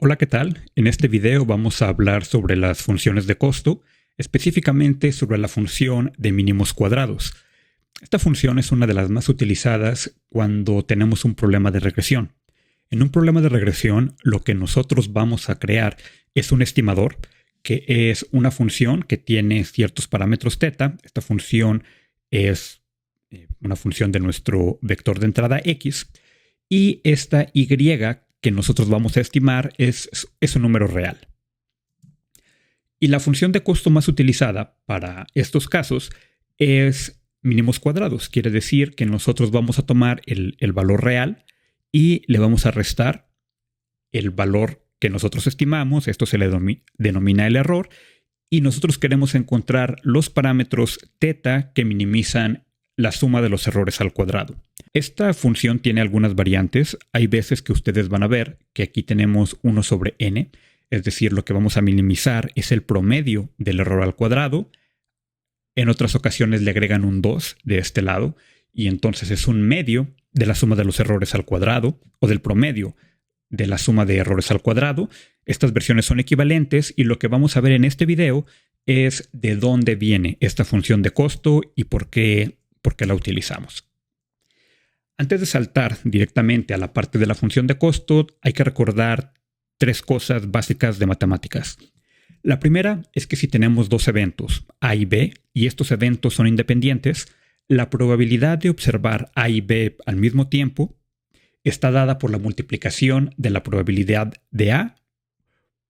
Hola, ¿qué tal? En este video vamos a hablar sobre las funciones de costo, específicamente sobre la función de mínimos cuadrados. Esta función es una de las más utilizadas cuando tenemos un problema de regresión. En un problema de regresión, lo que nosotros vamos a crear es un estimador, que es una función que tiene ciertos parámetros θ. Esta función es una función de nuestro vector de entrada x, y esta y que nosotros vamos a estimar es un número real. Y la función de costo más utilizada para estos casos es mínimos cuadrados. Quiere decir que nosotros vamos a tomar el valor real y le vamos a restar el valor que nosotros estimamos. Esto se le denomina el error. Y nosotros queremos encontrar los parámetros θ que minimizan la suma de los errores al cuadrado. Esta función tiene algunas variantes. Hay veces que ustedes van a ver que aquí tenemos 1 sobre n, es decir, lo que vamos a minimizar es el promedio del error al cuadrado. En otras ocasiones le agregan un 2 de este lado, y entonces es un medio de la suma de los errores al cuadrado, o del promedio de la suma de errores al cuadrado. Estas versiones son equivalentes, y lo que vamos a ver en este video es de dónde viene esta función de costo y por qué la utilizamos. Antes de saltar directamente a la parte de la función de costo, hay que recordar tres cosas básicas de matemáticas. La primera es que si tenemos dos eventos, A y B, y estos eventos son independientes, la probabilidad de observar A y B al mismo tiempo está dada por la multiplicación de la probabilidad de A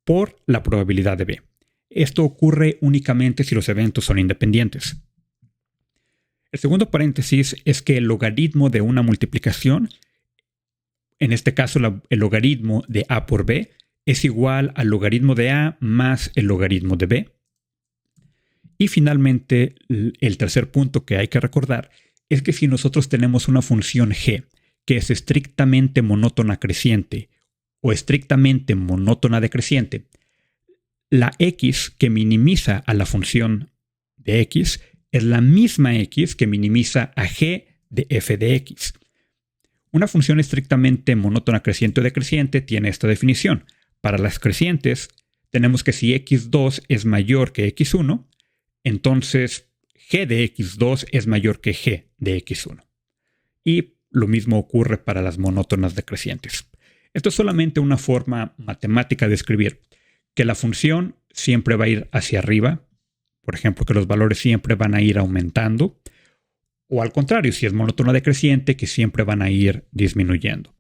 por la probabilidad de B. Esto ocurre únicamente si los eventos son independientes. El segundo paréntesis es que el logaritmo de una multiplicación, en este caso el logaritmo de A por B, es igual al logaritmo de A más el logaritmo de B. Y finalmente, el tercer punto que hay que recordar es que si nosotros tenemos una función g que es estrictamente monótona creciente o estrictamente monótona decreciente, la x que minimiza a la función de x es la misma x que minimiza a g de f de x. Una función estrictamente monótona creciente o decreciente tiene esta definición. Para las crecientes, tenemos que si x2 es mayor que x1, entonces g de x2 es mayor que g de x1. Y lo mismo ocurre para las monótonas decrecientes. Esto es solamente una forma matemática de escribir que la función siempre va a ir hacia arriba. Por ejemplo, que los valores siempre van a ir aumentando, o al contrario, si es monótona decreciente, que siempre van a ir disminuyendo.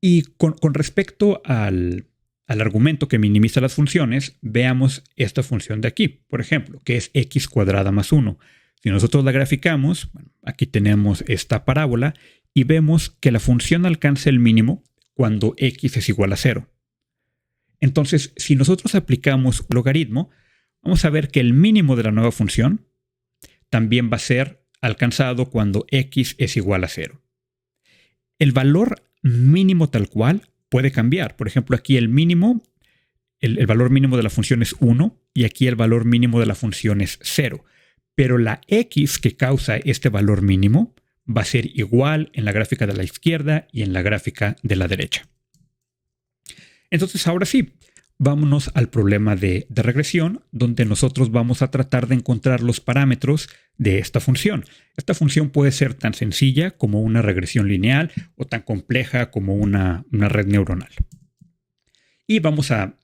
Y con respecto al argumento que minimiza las funciones, veamos esta función de aquí, por ejemplo, que es x cuadrada más 1. Si nosotros la graficamos, aquí tenemos esta parábola y vemos que la función alcanza el mínimo cuando x es igual a 0. Entonces, si nosotros aplicamos un logaritmo, vamos a ver que el mínimo de la nueva función también va a ser alcanzado cuando x es igual a 0. El valor mínimo tal cual puede cambiar. Por ejemplo, aquí el valor mínimo de la función es 1 y aquí el valor mínimo de la función es 0. Pero la x que causa este valor mínimo va a ser igual en la gráfica de la izquierda y en la gráfica de la derecha. Entonces, ahora sí, vámonos al problema de regresión, donde nosotros vamos a tratar de encontrar los parámetros de esta función. Esta función puede ser tan sencilla como una regresión lineal o tan compleja como una red neuronal. Y vamos a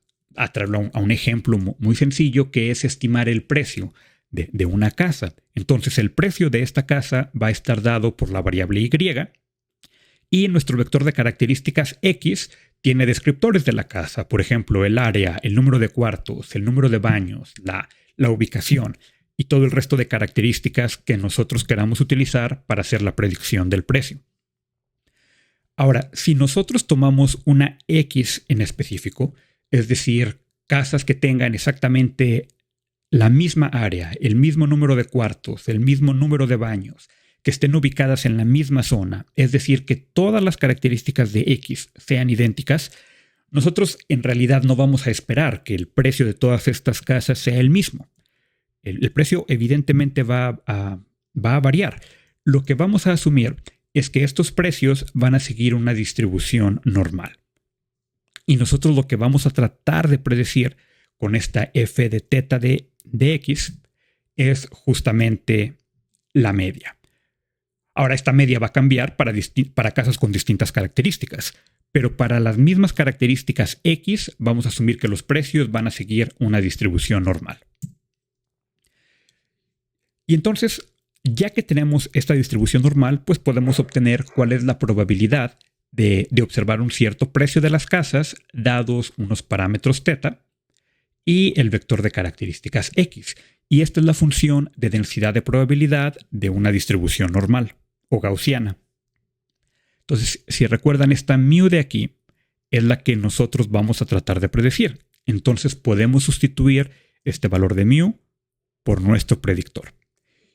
traerlo a un ejemplo muy sencillo, que es estimar el precio de una casa. Entonces, el precio de esta casa va a estar dado por la variable y, y nuestro vector de características x tiene descriptores de la casa, por ejemplo, el área, el número de cuartos, el número de baños, la ubicación y todo el resto de características que nosotros queramos utilizar para hacer la predicción del precio. Ahora, si nosotros tomamos una x en específico, es decir, casas que tengan exactamente la misma área, el mismo número de cuartos, el mismo número de baños, que estén ubicadas en la misma zona, es decir, que todas las características de x sean idénticas, nosotros en realidad no vamos a esperar que el precio de todas estas casas sea el mismo. El precio evidentemente va a variar. Lo que vamos a asumir es que estos precios van a seguir una distribución normal. Y nosotros lo que vamos a tratar de predecir con esta f de teta de x es justamente la media. Ahora, esta media va a cambiar para casas con distintas características, pero para las mismas características x vamos a asumir que los precios van a seguir una distribución normal. Y entonces, ya que tenemos esta distribución normal, pues podemos obtener cuál es la probabilidad de observar un cierto precio de las casas dados unos parámetros θ y el vector de características x. Y esta es la función de densidad de probabilidad de una distribución normal o gaussiana. Entonces, si recuerdan, esta μ de aquí es la que nosotros vamos a tratar de predecir. Entonces podemos sustituir este valor de μ por nuestro predictor.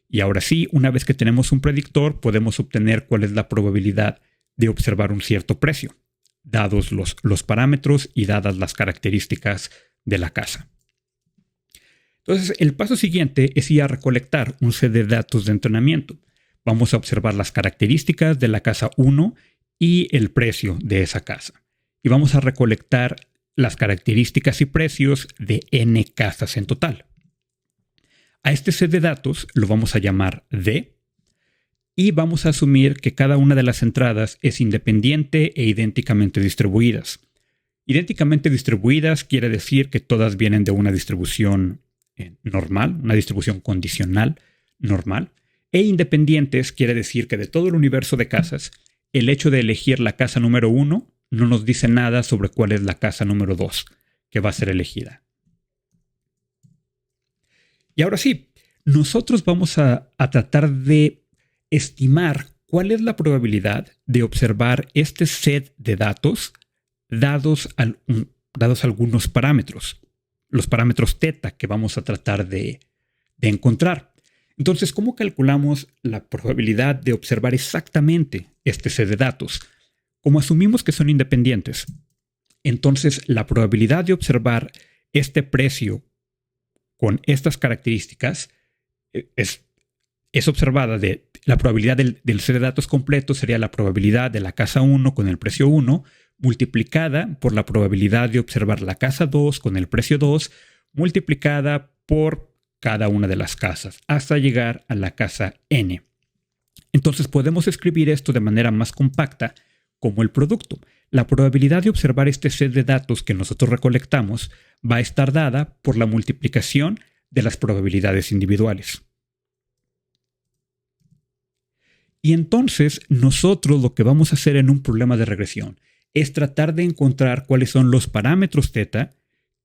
Y ahora sí, una vez que tenemos un predictor, podemos obtener cuál es la probabilidad de observar un cierto precio, dados los parámetros y dadas las características de la casa. Entonces, el paso siguiente es ir a recolectar un set de datos de entrenamiento. Vamos a observar las características de la casa 1 y el precio de esa casa. Y vamos a recolectar las características y precios de n casas en total. A este set de datos lo vamos a llamar D y vamos a asumir que cada una de las entradas es independiente e idénticamente distribuidas. Idénticamente distribuidas quiere decir que todas vienen de una distribución normal, una distribución condicional normal. E independientes quiere decir que de todo el universo de casas, el hecho de elegir la casa número 1 no nos dice nada sobre cuál es la casa número 2 que va a ser elegida. Y ahora sí, nosotros vamos a tratar de estimar cuál es la probabilidad de observar este set de datos dados algunos parámetros, los parámetros θ que vamos a tratar de encontrar. Entonces, ¿cómo calculamos la probabilidad de observar exactamente este set de datos? Como asumimos que son independientes, entonces la probabilidad de observar este precio con estas características es observada la probabilidad del set de datos completo sería la probabilidad de la casa 1 con el precio 1 multiplicada por la probabilidad de observar la casa 2 con el precio 2 multiplicada por cada una de las casas hasta llegar a la casa n. Entonces podemos escribir esto de manera más compacta como el producto. La probabilidad de observar este set de datos que nosotros recolectamos va a estar dada por la multiplicación de las probabilidades individuales. Y entonces nosotros lo que vamos a hacer en un problema de regresión es tratar de encontrar cuáles son los parámetros θ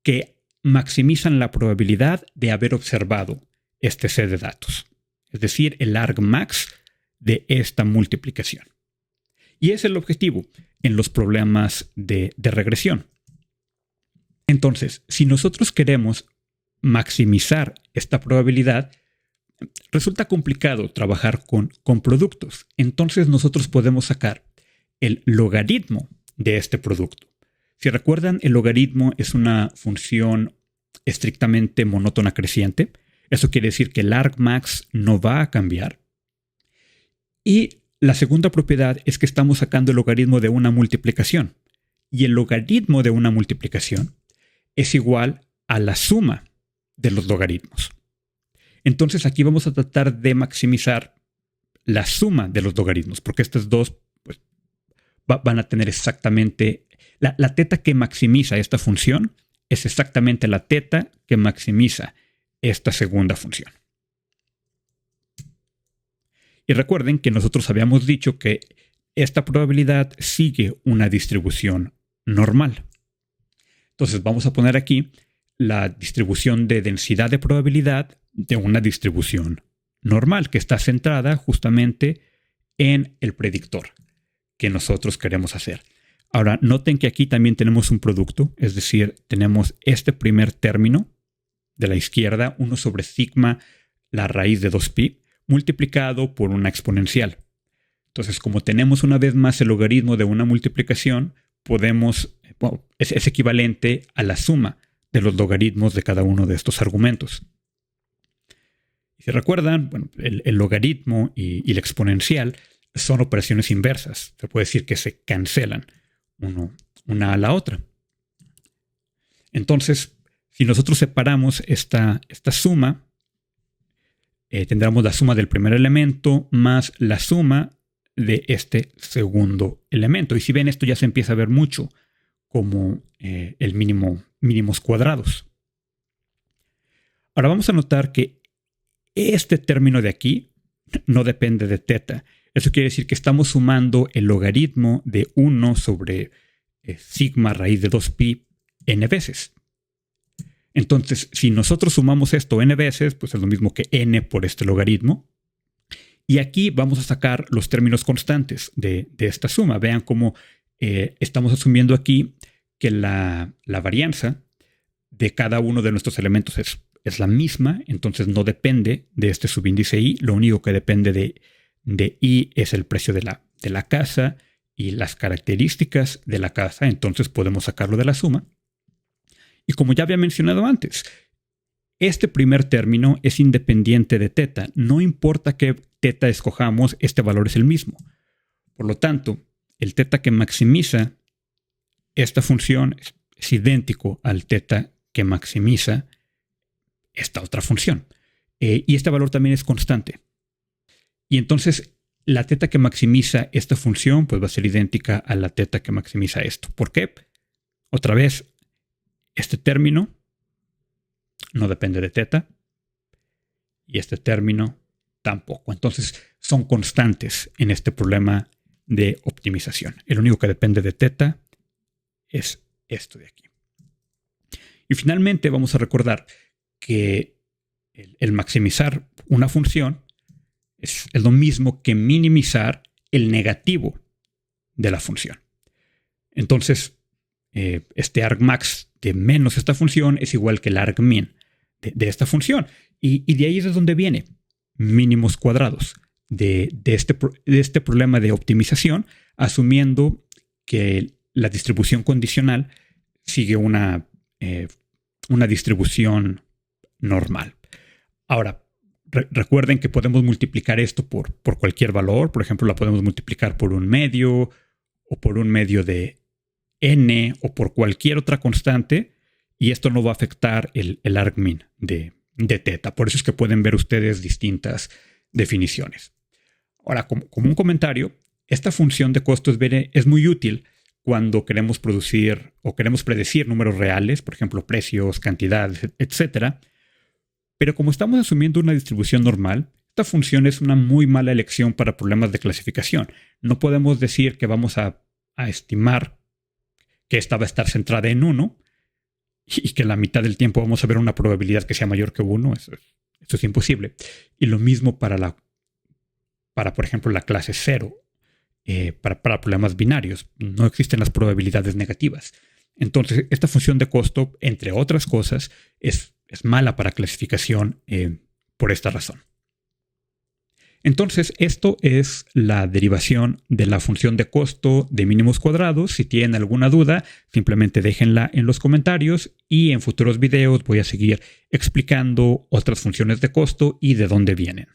que maximizan la probabilidad de haber observado este set de datos. Es decir, el argmax de esta multiplicación. Y ese es el objetivo en los problemas de regresión. Entonces, si nosotros queremos maximizar esta probabilidad, resulta complicado trabajar con productos. Entonces nosotros podemos sacar el logaritmo de este producto. Si recuerdan, el logaritmo es una función estrictamente monótona creciente. Eso quiere decir que el argmax no va a cambiar. Y la segunda propiedad es que estamos sacando el logaritmo de una multiplicación. Y el logaritmo de una multiplicación es igual a la suma de los logaritmos. Entonces aquí vamos a tratar de maximizar la suma de los logaritmos, porque estos dos pues, van a tener exactamente... La θ que maximiza esta función es exactamente la θ que maximiza esta segunda función. Y recuerden que nosotros habíamos dicho que esta probabilidad sigue una distribución normal. Entonces vamos a poner aquí la distribución de densidad de probabilidad de una distribución normal que está centrada justamente en el predictor que nosotros queremos hacer. Ahora, noten que aquí también tenemos un producto, es decir, tenemos este primer término de la izquierda, 1 sobre sigma, la raíz de 2pi, multiplicado por una exponencial. Entonces, como tenemos una vez más el logaritmo de una multiplicación, es equivalente a la suma de los logaritmos de cada uno de estos argumentos. Y si recuerdan, el logaritmo y la exponencial son operaciones inversas. Se puede decir que se cancelan una a la otra. Entonces, si nosotros separamos esta suma, tendremos la suma del primer elemento más la suma de este segundo elemento. Y si ven, esto ya se empieza a ver mucho como el mínimos cuadrados. Ahora vamos a notar que este término de aquí no depende de teta. Eso quiere decir que estamos sumando el logaritmo de 1 sobre sigma raíz de 2pi n veces. Entonces, si nosotros sumamos esto n veces, pues es lo mismo que n por este logaritmo. Y aquí vamos a sacar los términos constantes de esta suma. Vean cómo estamos asumiendo aquí que la varianza de cada uno de nuestros elementos es la misma, entonces no depende de este subíndice i. Lo único que depende de i es el precio de la casa y las características de la casa, entonces podemos sacarlo de la suma. Y como ya había mencionado antes, este primer término es independiente de teta. No importa qué teta escojamos, este valor es el mismo. Por lo tanto, el teta que maximiza esta función es idéntico al teta que maximiza esta otra función. Y este valor también es constante. Y entonces la teta que maximiza esta función pues va a ser idéntica a la teta que maximiza esto. ¿Por qué? Otra vez, este término no depende de teta y este término tampoco. Entonces son constantes en este problema de optimización. El único que depende de teta es esto de aquí. Y finalmente vamos a recordar que el maximizar una función es lo mismo que minimizar el negativo de la función. Entonces, este argmax de menos esta función es igual que el argmin de esta función. Y de ahí es de donde viene mínimos cuadrados de este problema de optimización, asumiendo que la distribución condicional sigue una distribución normal. Ahora, recuerden que podemos multiplicar esto por cualquier valor. Por ejemplo, la podemos multiplicar por un medio o por un medio de n o por cualquier otra constante y esto no va a afectar el argmin de teta. Por eso es que pueden ver ustedes distintas definiciones. Ahora, como un comentario, esta función de costo es muy útil cuando queremos producir o queremos predecir números reales, por ejemplo, precios, cantidades, etc. Pero como estamos asumiendo una distribución normal, esta función es una muy mala elección para problemas de clasificación. No podemos decir que vamos a estimar que esta va a estar centrada en 1 y que en la mitad del tiempo vamos a ver una probabilidad que sea mayor que 1. Eso es imposible. Y lo mismo para por ejemplo, la clase 0. Para problemas binarios. No existen las probabilidades negativas. Entonces, esta función de costo, entre otras cosas, es mala para clasificación por esta razón. Entonces, esto es la derivación de la función de costo de mínimos cuadrados. Si tienen alguna duda, simplemente déjenla en los comentarios y en futuros videos voy a seguir explicando otras funciones de costo y de dónde vienen.